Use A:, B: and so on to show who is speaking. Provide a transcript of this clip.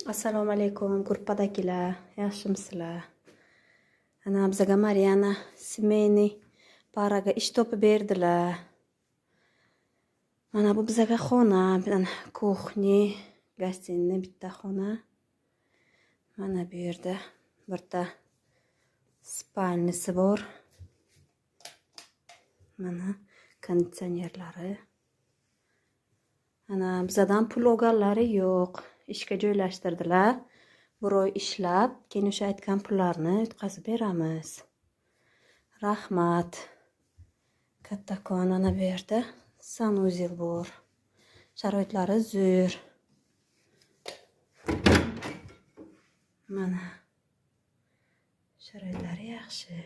A: Assalomu alaykum gruppadagilar, yaxshimisizlar? Ana bizga Mariyana semeyniy paraga ish topib berdilar. Mana bu bizga xona, bilan kuxni, gostinniy bitta xona. Mana bu yerda bitta spalnisi bor. Mana konditsionerlari. Ana bizdan pul olganlari yo'q. İşga joylashtirdilar. Bir oy ishlab, keyin o'sha aytgan pullarni o'tkazib beramiz. Rahmat. Kattakon ana bu yerda sanuzel bor. Sharoitlari zo'r. Mana sharoitlari yaxshi.